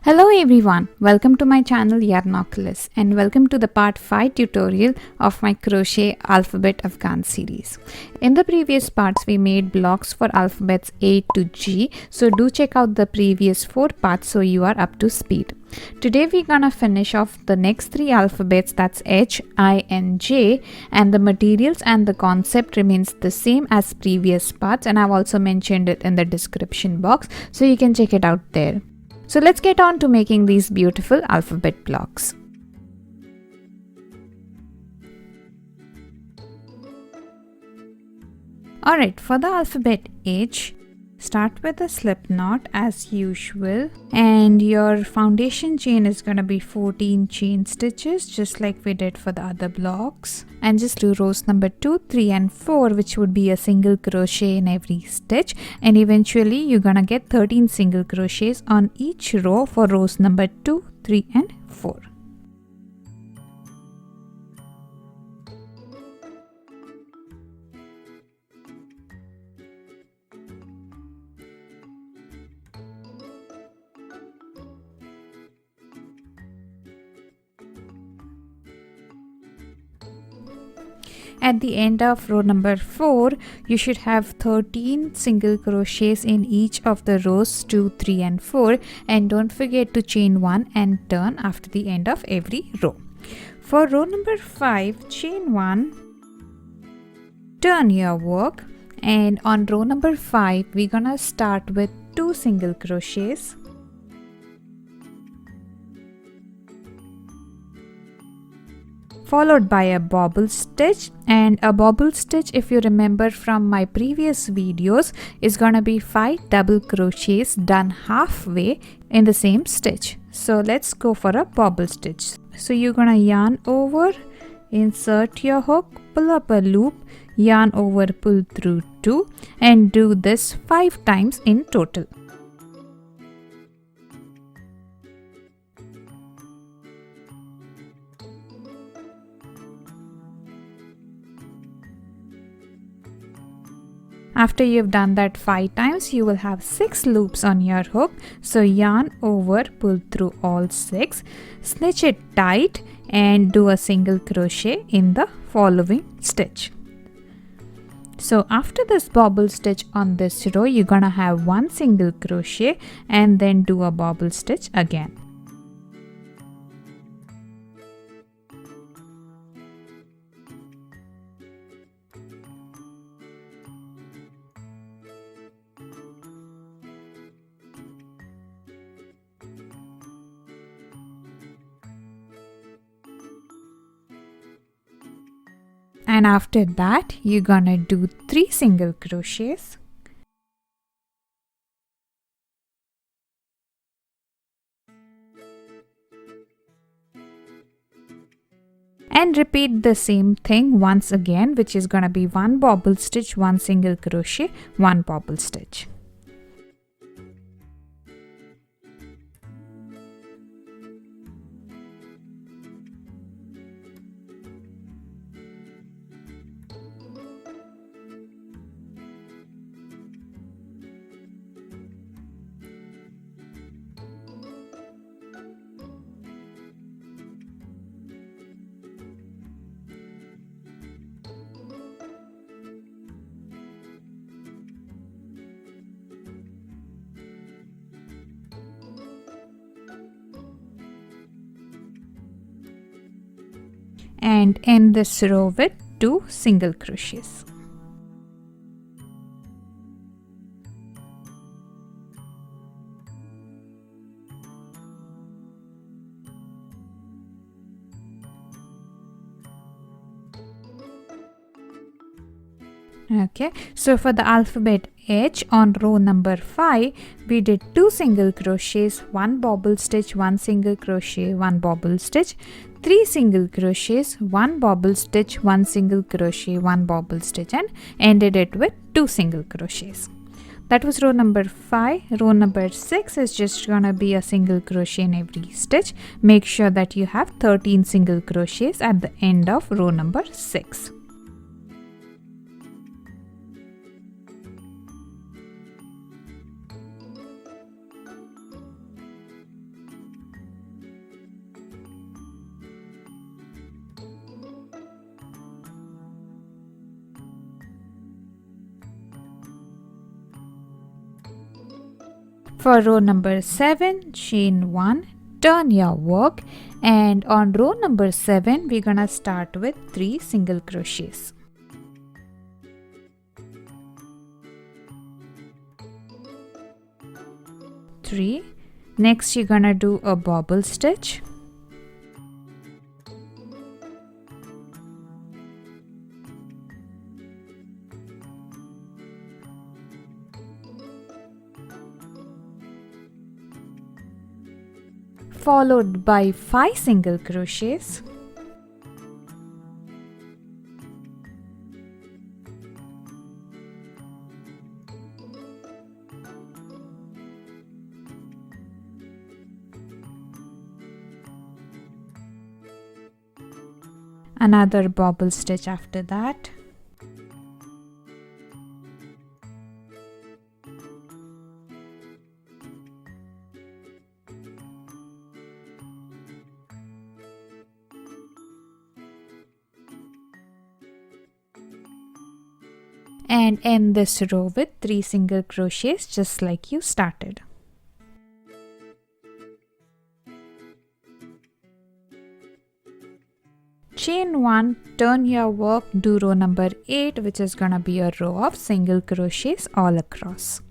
Hello everyone, welcome to my channel Yarn-addict and welcome to the part 5 tutorial of my crochet alphabet Afghan series. In the previous parts we made blocks for alphabets A to G, so do check out the previous 4 parts so you are up to speed. Today we're gonna finish off the next 3 alphabets, that's H, I and J, and the materials and the concept remains the same as previous parts, and I've also mentioned it in the description box so you can check it out there. So let's get on to making these beautiful alphabet blocks. Alright, for the alphabet H, start with a slip knot as usual, and your foundation chain is going to be 14 chain stitches just like we did for the other blocks, and just do rows number 2, 3 and 4, which would be a single crochet in every stitch, and eventually you're gonna get 13 single crochets on each row for rows number 2, 3 and 4. At the end of row number 4, you should have 13 single crochets in each of the rows 2, 3 and 4, and don't forget to chain 1 and turn after the end of every row. For row number 5, chain 1, turn your work, and on row number 5 we're gonna start with 2 single crochets. Followed by a bobble stitch, and a bobble stitch, if you remember from my previous videos, is gonna be 5 double crochets done halfway in the same stitch. So let's go for a bobble stitch. So you're gonna yarn over, insert your hook, pull up a loop, yarn over, pull through 2, and do this 5 times in total. After you've done that 5 times, you will have 6 loops on your hook. So yarn over, pull through all 6, snitch it tight and do a single crochet in the following stitch. So after this bobble stitch on this row, you're gonna have 1 single crochet and then do a bobble stitch again. And after that, you're gonna do 3 single crochets. And repeat the same thing once again, which is gonna be 1 bobble stitch, 1 single crochet, 1 bobble stitch. And end this row with 2 single crochets. Okay, so for the alphabet H, on row number 5 we did 2 single crochets, 1 bobble stitch, 1 single crochet, 1 bobble stitch, 3 single crochets, 1 bobble stitch, 1 single crochet, 1 bobble stitch, and ended it with 2 single crochets. That was row number 5. Row number 6 is just gonna be a single crochet in every stitch. Make sure that you have 13 single crochets at the end of row number 6. For row number 7, chain 1, turn your work, and on row number 7 we're gonna start with 3 single crochets. Three. Next you're gonna do a bobble stitch. Followed by 5 single crochets. Another bobble stitch after that. And end this row with 3 single crochets just like you started. Chain 1, turn your work, do row number 8, which is gonna be a row of single crochets all across.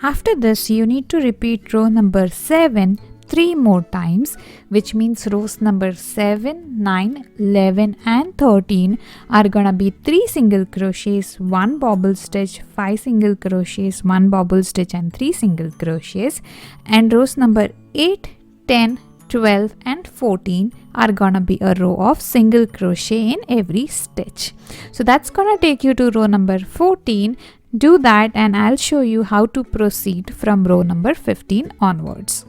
After this, you need to repeat row number 7 3 more times, which means rows number 7, 9, 11 and 13 are gonna be 3 single crochets, 1 bobble stitch, 5 single crochets, 1 bobble stitch and 3 single crochets, and rows number 8, 10, 12 and 14 are gonna be a row of single crochet in every stitch. So that's gonna take you to row number 14. Do that and I'll show you how to proceed from row number 15 onwards.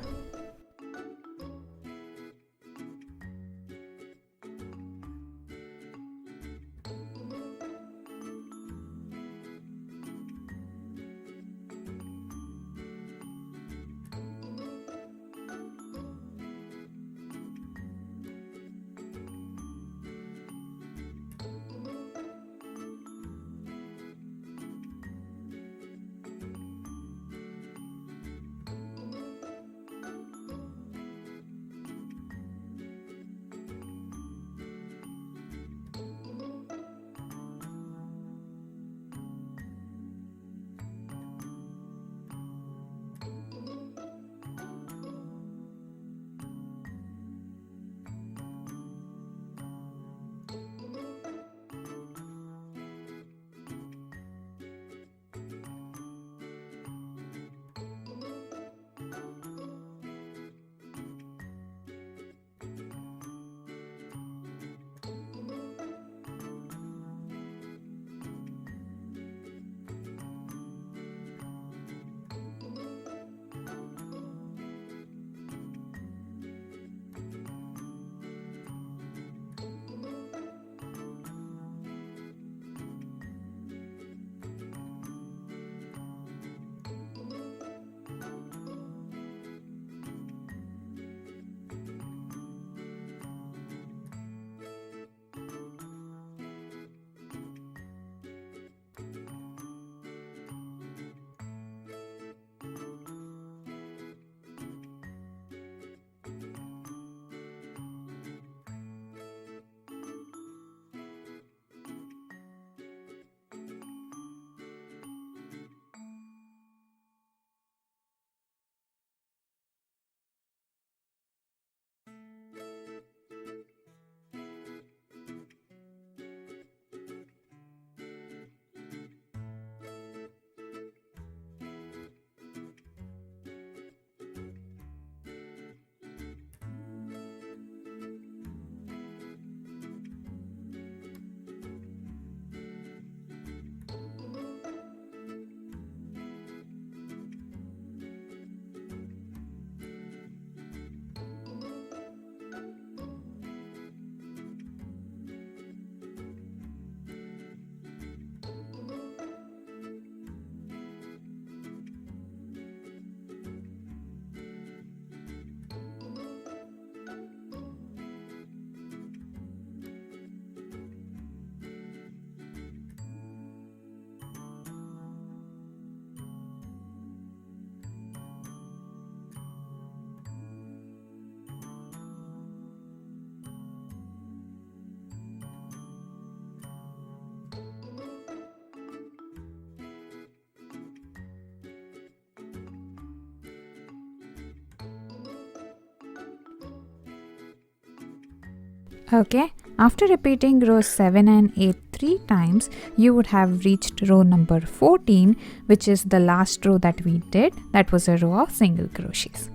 Okay, after repeating rows 7 and 8 3 times, you would have reached row number 14, which is the last row that we did. That was a row of single crochets.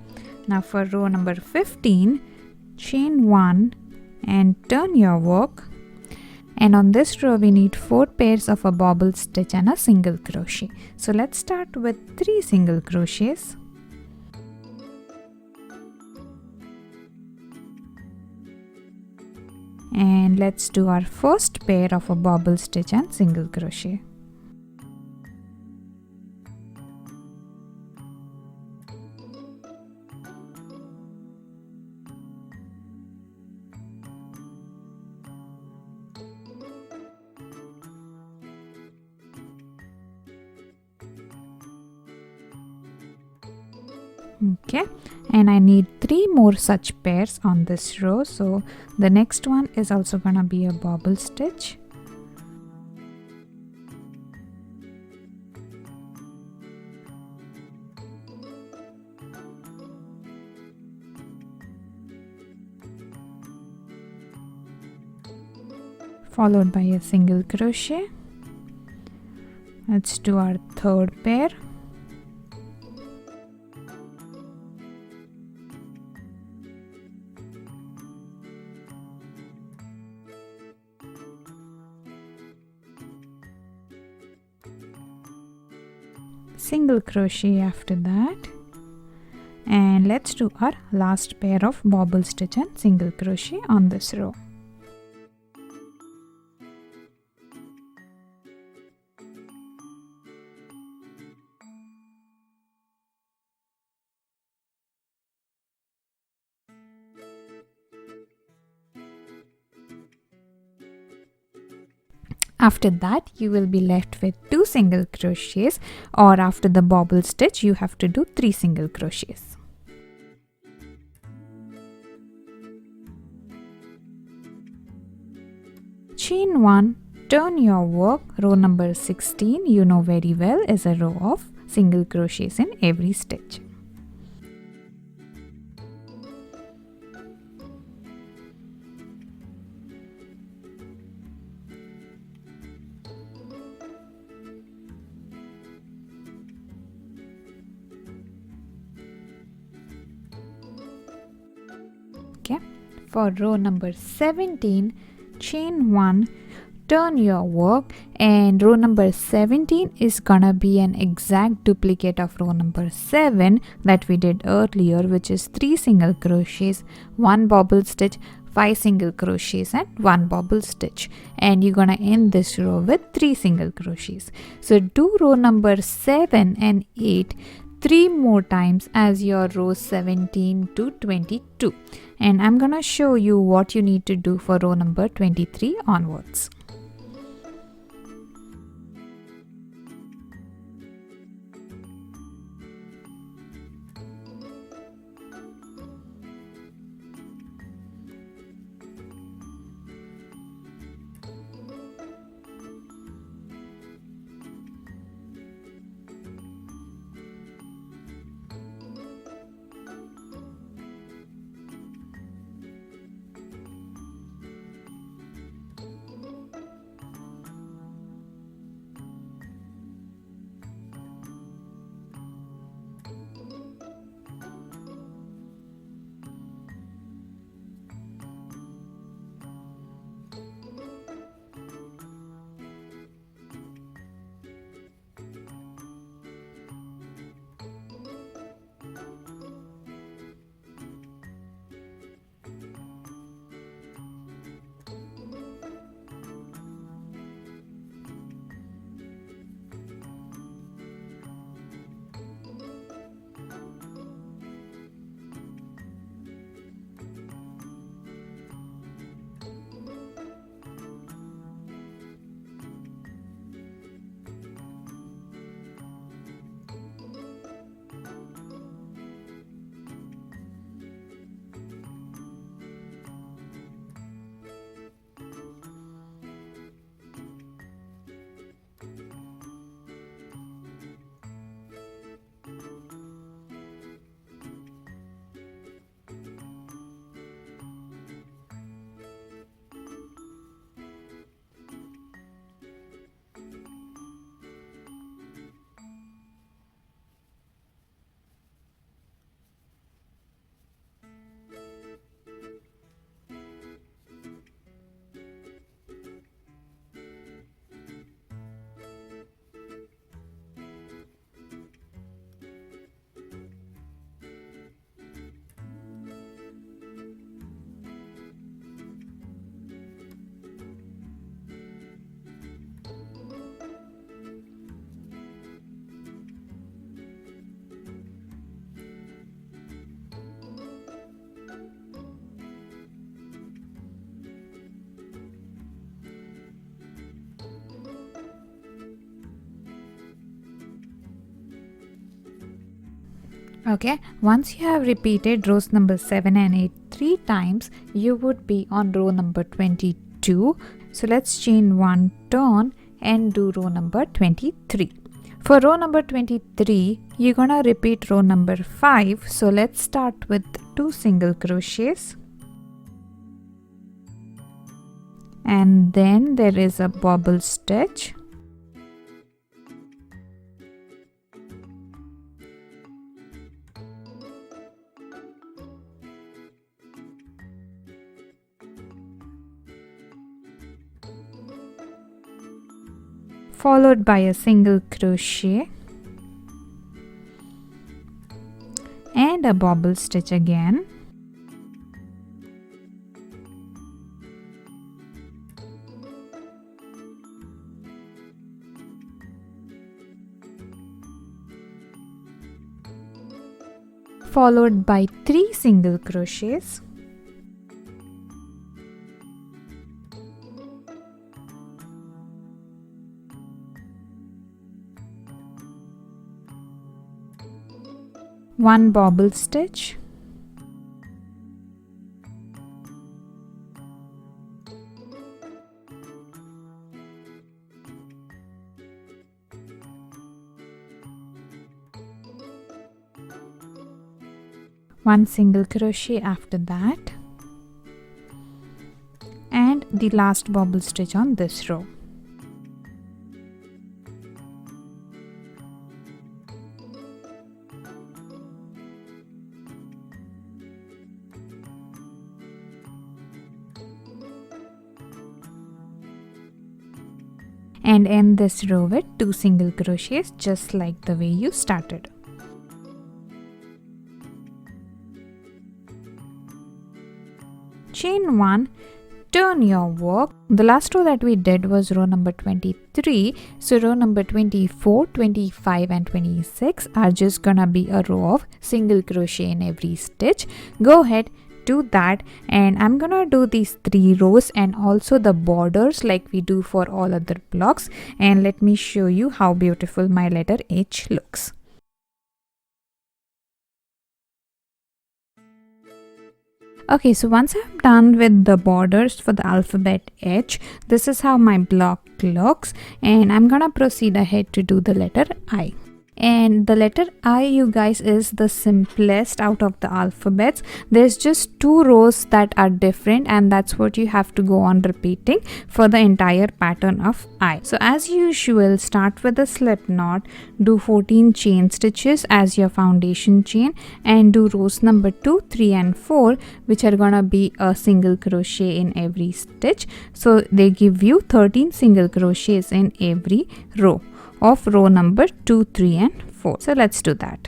Now for row number 15, chain 1 and turn your work. And on this row we need 4 pairs of a bobble stitch and a single crochet. So let's start with 3 single crochets. And let's do our first pair of a bobble stitch and single crochet. Okay, and I need 3 more such pairs on this row, so the next one is also gonna be a bobble stitch. Followed by a single crochet. Let's do our third pair. Single crochet after that, and let's do our last pair of bobble stitch and single crochet on this row. After that, you will be left with 2 single crochets, or after the bobble stitch you have to do 3 single crochets. Chain 1, turn your work. Row number 16, you know very well, is a row of single crochets in every stitch. Okay, for row number 17, chain 1, turn your work, and row number 17 is gonna be an exact duplicate of row number 7 that we did earlier, which is 3 single crochets, 1 bobble stitch, 5 single crochets and 1 bobble stitch, and you're gonna end this row with 3 single crochets. So do row number 7 and 8 3 more times as your rows 17 to 22, and I'm gonna show you what you need to do for row number 23 onwards. Okay, once you have repeated rows number 7 and 8 3 times, you would be on row number 22. So let's chain 1 turn and do row number 23. For row number 23, you're gonna repeat row number 5. So let's start with 2 single crochets. And then there is a bobble stitch. Followed by a single crochet and a bobble stitch again. Followed by 3 single crochets. One bobble stitch. One single crochet after that, and the last bobble stitch on this row. And end this row with 2 single crochets, just like the way you started. Chain 1, turn your work. The last row that we did was row number 23. So row number 24, 25 and 26 are just gonna be a row of single crochet in every stitch. Go ahead, do that, and I'm gonna do these 3 rows and also the borders like we do for all other blocks, and let me show you how beautiful my letter H looks. Okay, so once I'm done with the borders for the alphabet H, this is how my block looks, and I'm gonna proceed ahead to do the letter I. And the letter I, you guys, is the simplest out of the alphabets. There's just 2 rows that are different, and that's what you have to go on repeating for the entire pattern of I. So as usual, start with a slip knot, do 14 chain stitches as your foundation chain, and do rows number 2, 3 and 4, which are gonna be a single crochet in every stitch. So they give you 13 single crochets in every row of row number 2, 3 and 4. So let's do that.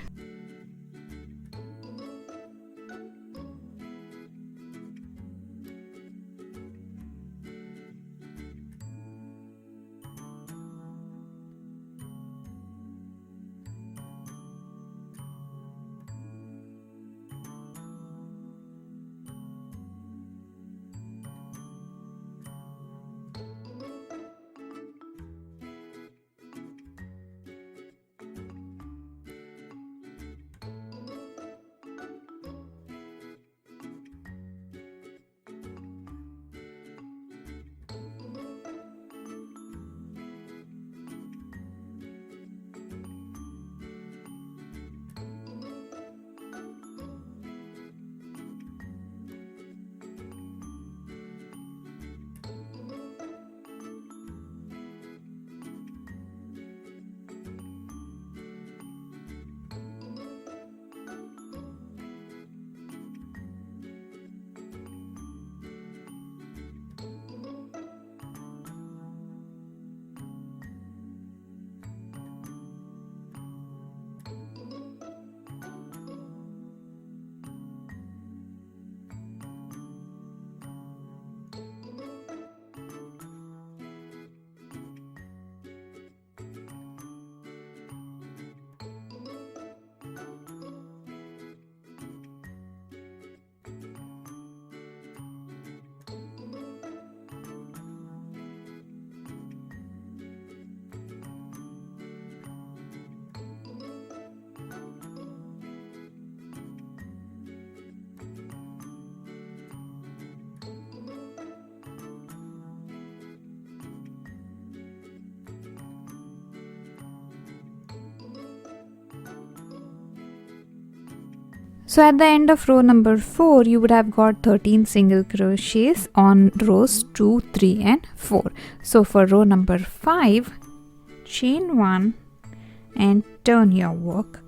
So at the end of row number 4, you would have got 13 single crochets on rows 2, 3 and 4. So for row number 5, chain 1 and turn your work.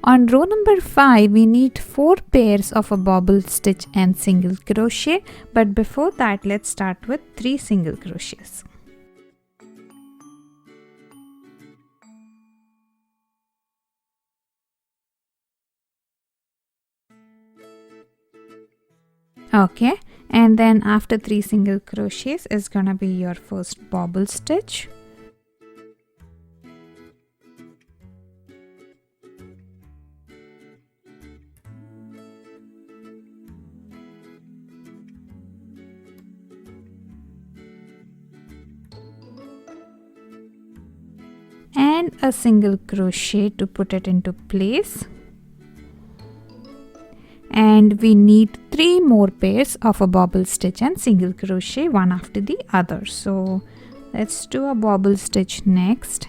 On row number 5, we need 4 pairs of a bobble stitch and single crochet, but before that, let's start with 3 single crochets. Okay, and then after 3 single crochets is gonna be your first bobble stitch. And a single crochet to put it into place. And we need 3 more pairs of a bobble stitch and single crochet, one after the other. So let's do a bobble stitch next.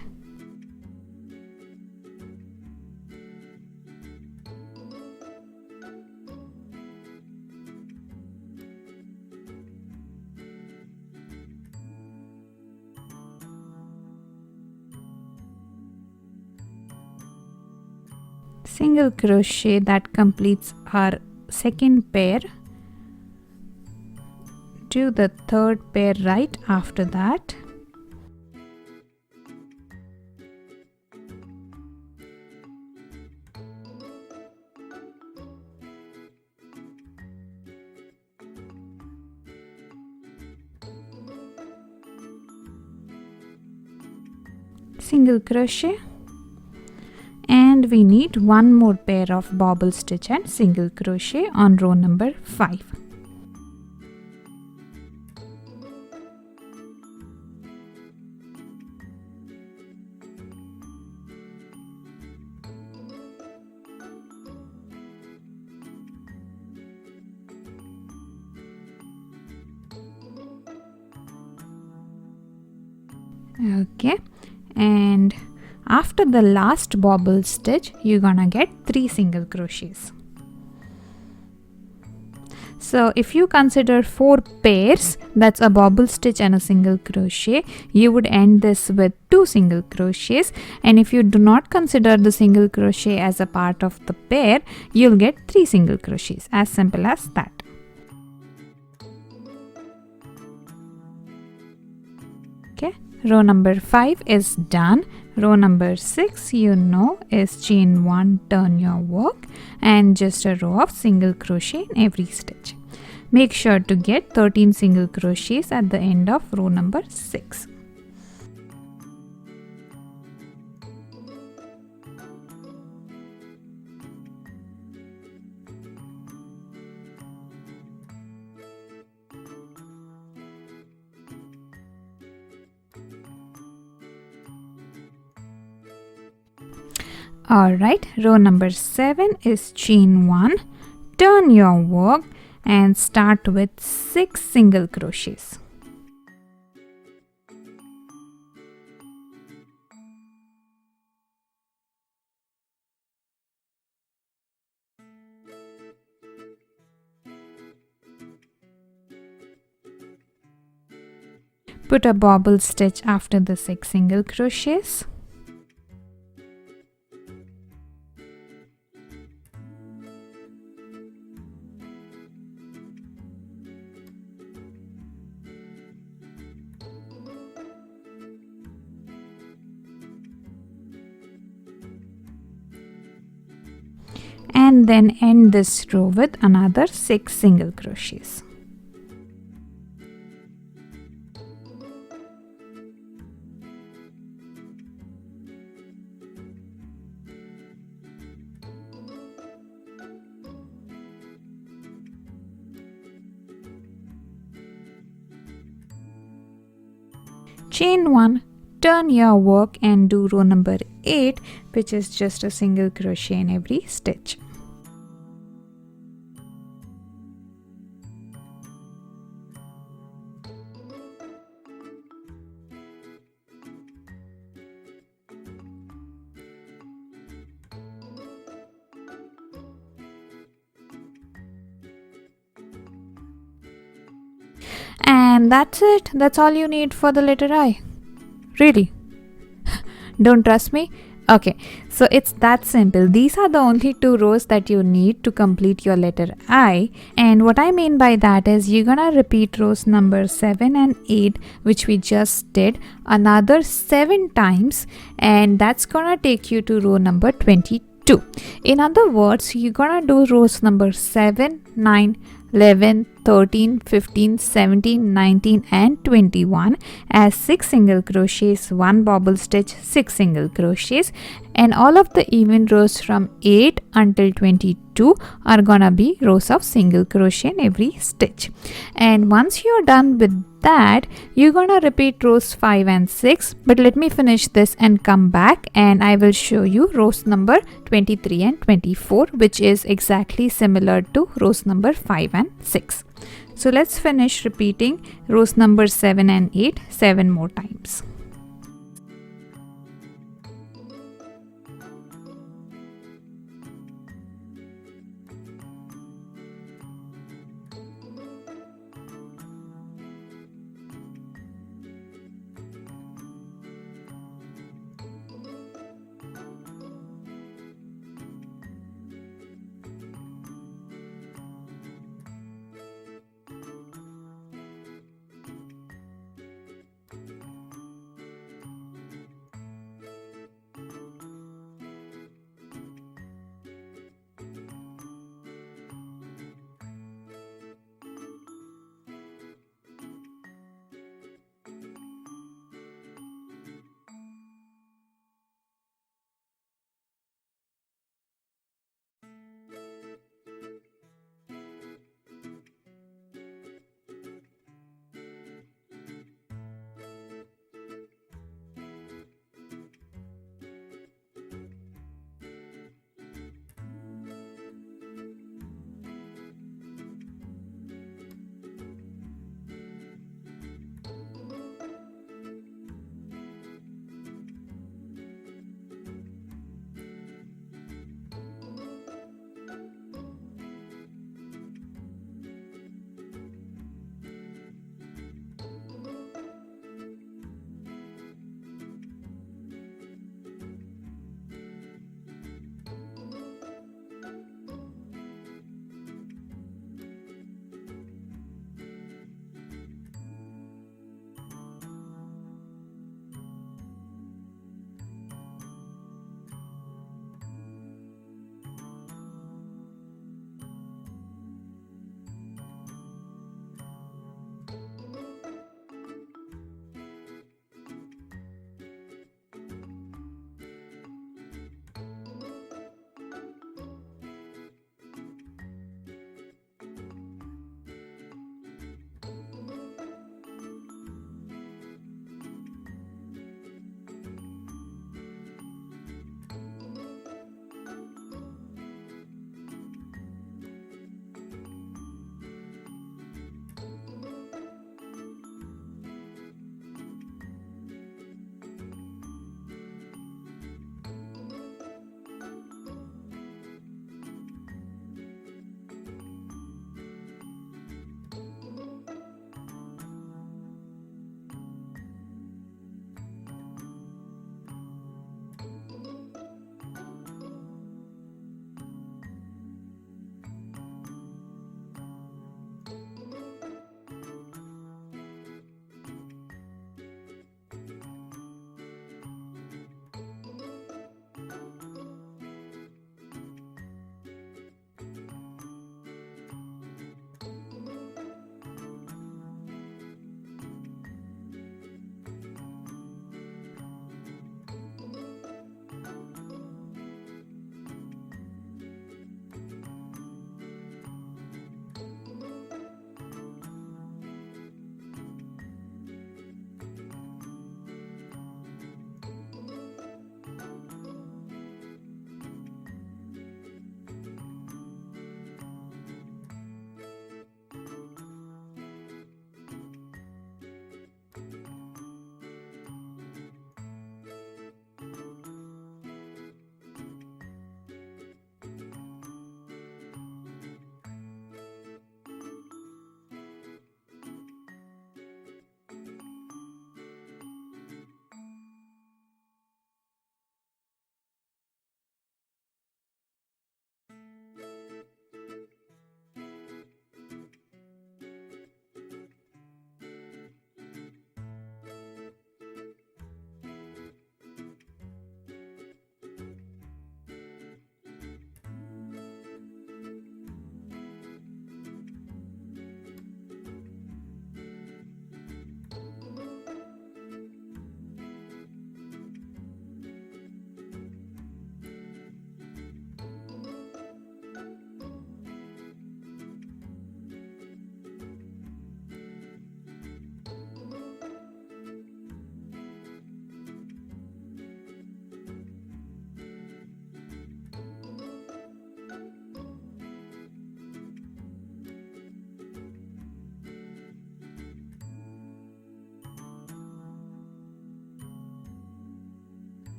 Single crochet, that completes our second pair. Do the third pair right after that. Single crochet, and we need one more pair of bobble stitch and single crochet on row number 5. Okay, and after the last bobble stitch, you're gonna get 3 single crochets. So if you consider 4 pairs, that's a bobble stitch and a single crochet, you would end this with 2 single crochets. And if you do not consider the single crochet as a part of the pair, you'll get 3 single crochets. As simple as that. Okay, row number 5 is done. Row number 6, you know, is chain 1, turn your work, and just a row of single crochet in every stitch. Make sure to get 13 single crochets at the end of row number 6. Alright, row number 7 is chain 1, turn your work and start with 6 single crochets. Put a bobble stitch after the 6 single crochets. And then end this row with another 6 single crochets. Chain 1, turn your work and do row number 8, which is just a single crochet in every stitch. And that's it. That's all you need for the letter I. Really? Don't trust me? Okay, so it's that simple. These are the only 2 rows that you need to complete your letter I. And what I mean by that is you're gonna repeat rows number 7 and 8, which we just did, another 7 times, and that's gonna take you to row number 22. In other words, you're gonna do rows number 7, 9, 11, 13, 15, 17, 19 and 21 as 6 single crochets, 1 bobble stitch, 6 single crochets, and all of the even rows from 8 until 22 are gonna be rows of single crochet in every stitch. And once you're done with that, you're gonna repeat rows 5 and 6, but let me finish this and come back and I will show you rows number 23 and 24, which is exactly similar to rows number 5 and 6. So let's finish repeating rows number 7 and 8 7 more times.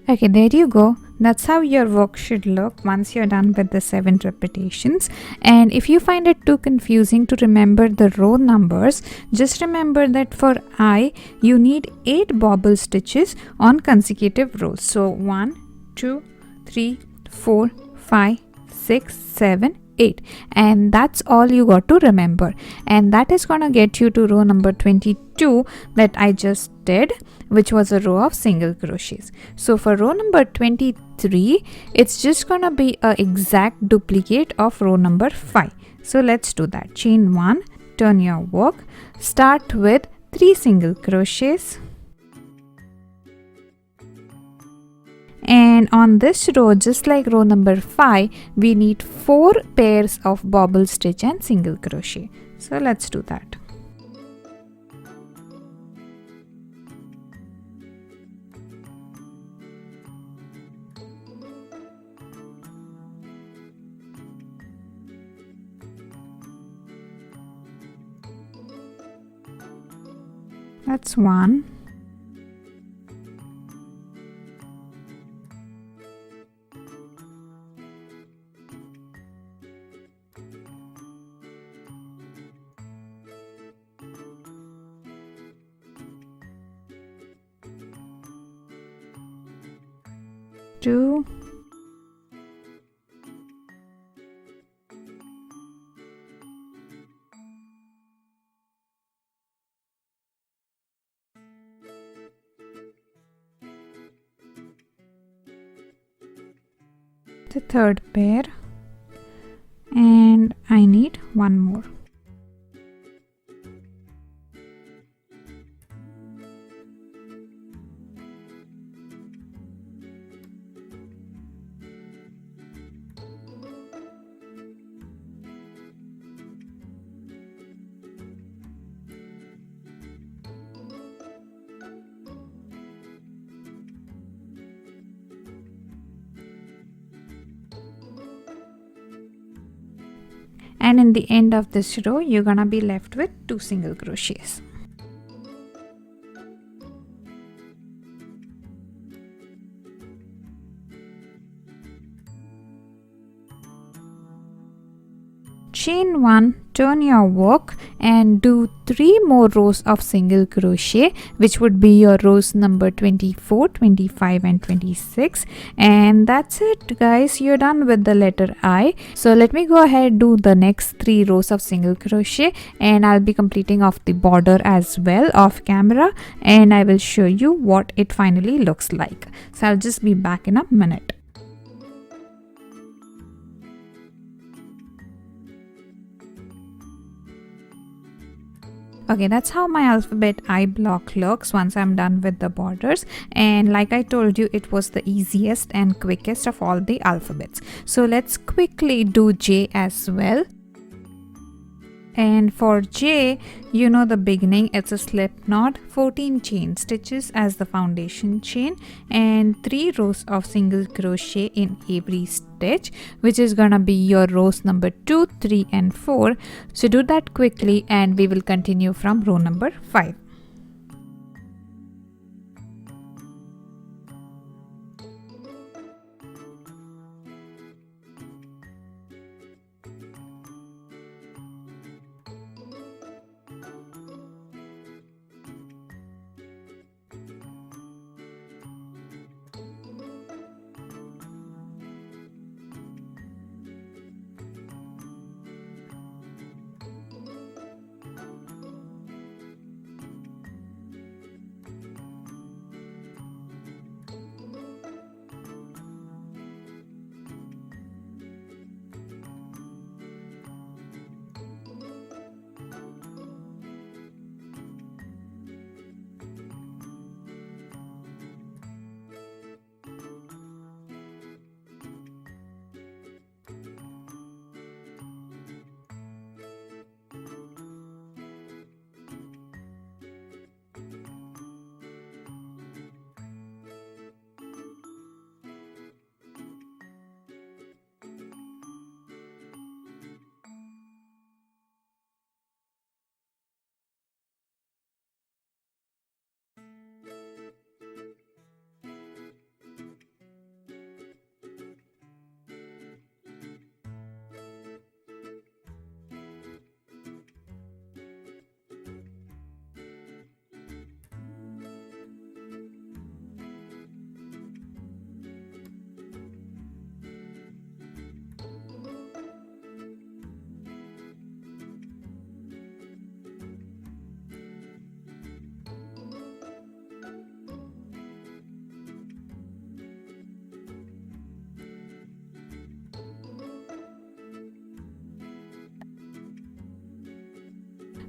Okay, there you go. That's how your work should look once you're done with the 7 repetitions. And if you find it too confusing to remember the row numbers, just remember that for I, you need 8 bobble stitches on consecutive rows. So 1, 2, 3, 4, 5, 6, 7, 8, and that's all you got to remember, and that is gonna get you to row number 22 that I just did, which was a row of single crochets. So for row number 23, it's just gonna be a exact duplicate of row number 5. So let's do that. Chain 1, turn your work, start with 3 single crochets, and on this row, just like row number 5, we need 4 pairs of bobble stitch and single crochet. So let's do that. That's 1. Two, the third pair, and I need one more. And in the end of this row, you're gonna be left with 2 single crochets. Chain 1, turn your work and do 3 more rows of single crochet, which would be your rows number 24, 25 and 26. And that's it, guys. You're done with the letter I. So let me go ahead do the next 3 rows of single crochet, and I'll be completing off the border as well off camera, and I will show you what it finally looks like. So I'll just be back in a minute. Okay, that's how my alphabet I block looks once I'm done with the borders, and like I told you, it was the easiest and quickest of all the alphabets. So let's quickly do J as well. And for J, you know the beginning, it's a slip knot, 14 chain stitches as the foundation chain, and 3 rows of single crochet in every stitch, which is gonna be your rows number 2, 3 and 4. So do that quickly and we will continue from row number 5.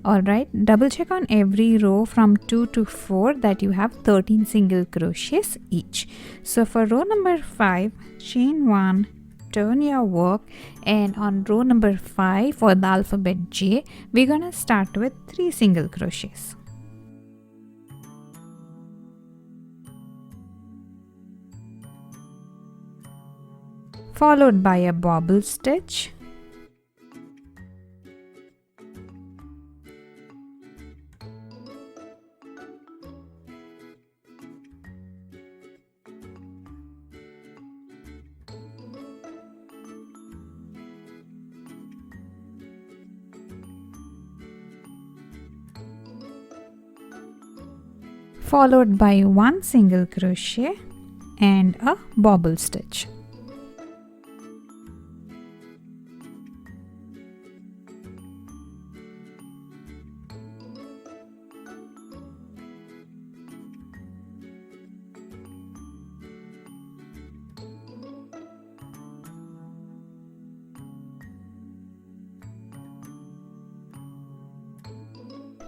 Alright, double check on every row from 2 to 4 that you have 13 single crochets each. So for row number 5, chain 1, turn your work, and on row number 5 for the alphabet J, we're gonna start with 3 single crochets. Followed by a bobble stitch, followed by 1 single crochet and a bobble stitch.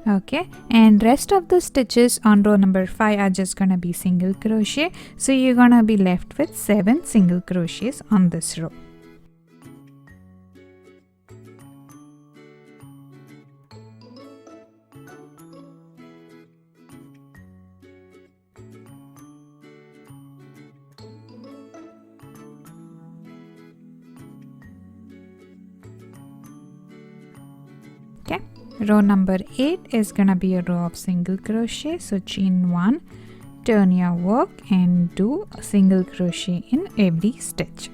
Okay, and rest of the stitches on row number 5 are just gonna be single crochet, so you're gonna be left with 7 single crochets on this row. Okay, row number 8 is gonna be a row of single crochet, so chain 1, turn your work and do a single crochet in every stitch.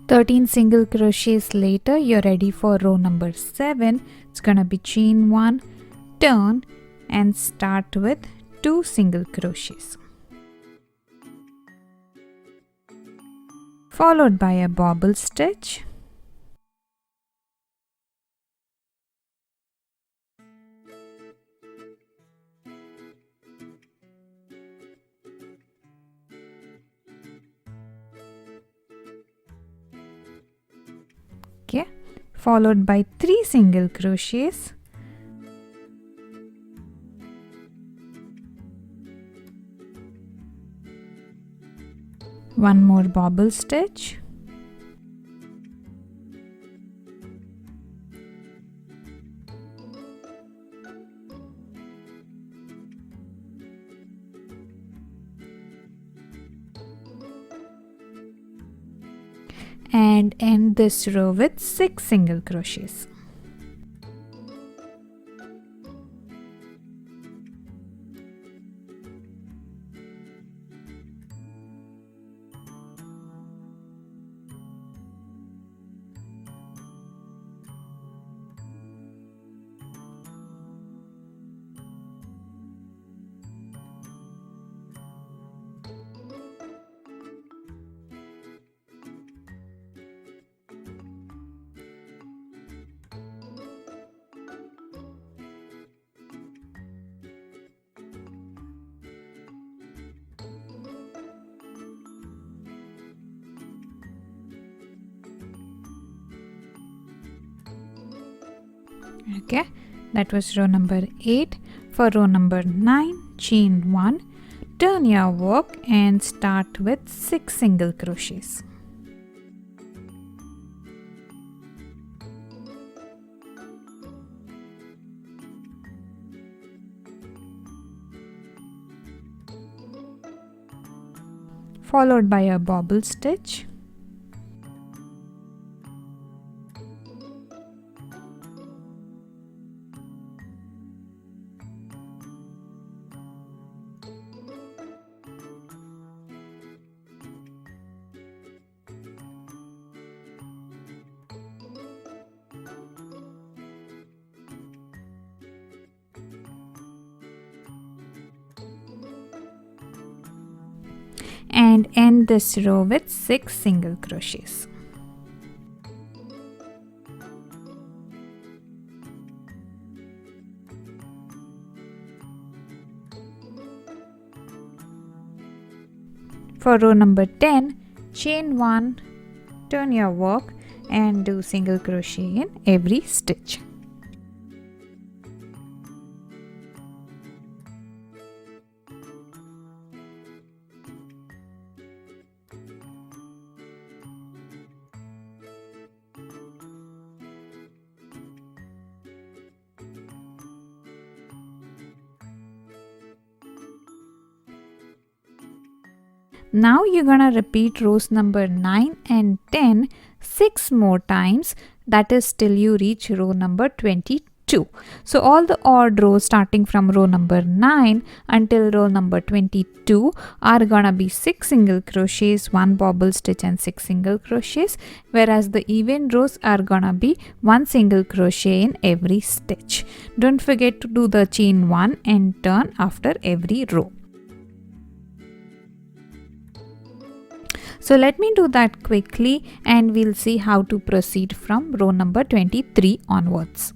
Thirteen single crochets later, you're ready for row number 7. It's gonna be chain 1, turn, and start with 2 single crochets, followed by a bobble stitch, okay, followed by 3 single crochets, one more bobble stitch, and end this row with 6 single crochets. Okay, that was row number 8. For row number 9, chain 1, turn your work and start with 6 single crochets. Followed by a bobble stitch, and end this row with 6 single crochets. For row number 10, chain 1, turn your work and do single crochet in every stitch. Now you're gonna repeat rows number 9 and 10 6 more times, that is till you reach row number 22. So all the odd rows starting from row number 9 until row number 22 are gonna be 6 single crochets, 1 bobble stitch and 6 single crochets, whereas the even rows are gonna be 1 single crochet in every stitch. Don't forget to do the chain 1 and turn after every row. So let me do that quickly and we'll see how to proceed from row number 23 onwards.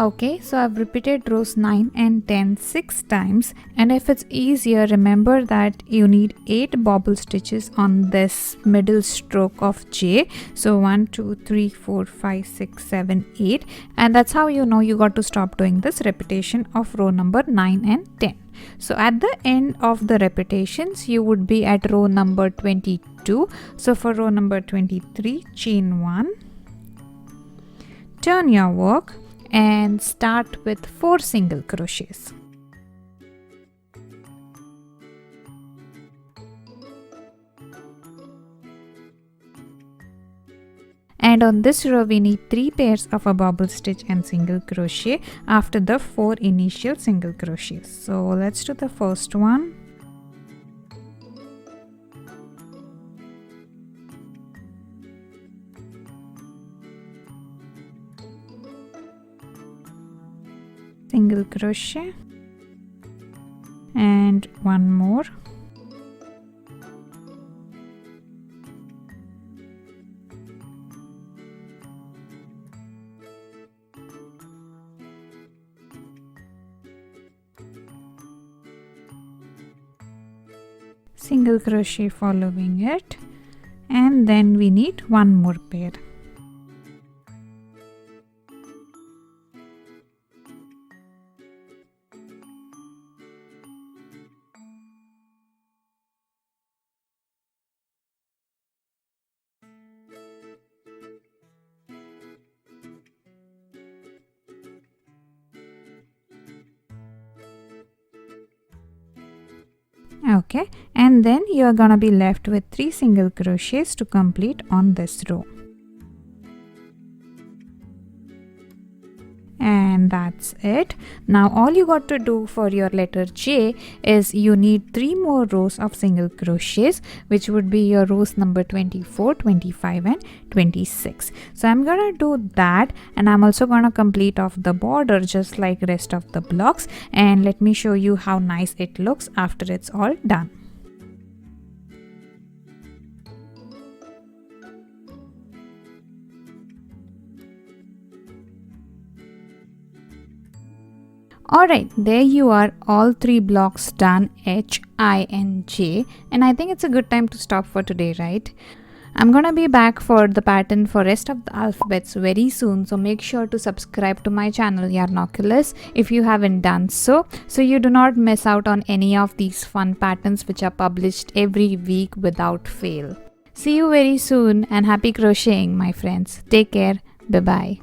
Okay, so I've repeated rows 9 and 10 6 times, and if it's easier, remember that you need 8 bobble stitches on this middle stroke of J. So 1 2 3 4 5 6 7 8, and that's how you know you got to stop doing this repetition of row number 9 and 10. So at the end of the repetitions, you would be at row number 22. So for row number 23, chain 1, turn your work and start with 4 single crochets. And on this row we need 3 pairs of a bobble stitch and single crochet after the 4 initial single crochets. So let's do the first one. Single crochet and one more. Single crochet following it, and then we need one more pair. Okay, and then you are gonna be left with 3 single crochets to complete on this row. And that's it. Now all you got to do for your letter J is you need 3 more rows of single crochets, which would be your rows number 24, 25 and 26. So I'm gonna do that, and I'm also gonna complete off the border just like rest of the blocks, and let me show you how nice it looks after it's all done. Alright, there you are, all 3 blocks done, H, I and J, and I think it's a good time to stop for today, right? I'm gonna be back for the pattern for rest of the alphabets very soon, so make sure to subscribe to my channel Yarn-Oculus if you haven't done so you do not miss out on any of these fun patterns which are published every week without fail. See you very soon, and happy crocheting, my friends. Take care. Bye bye.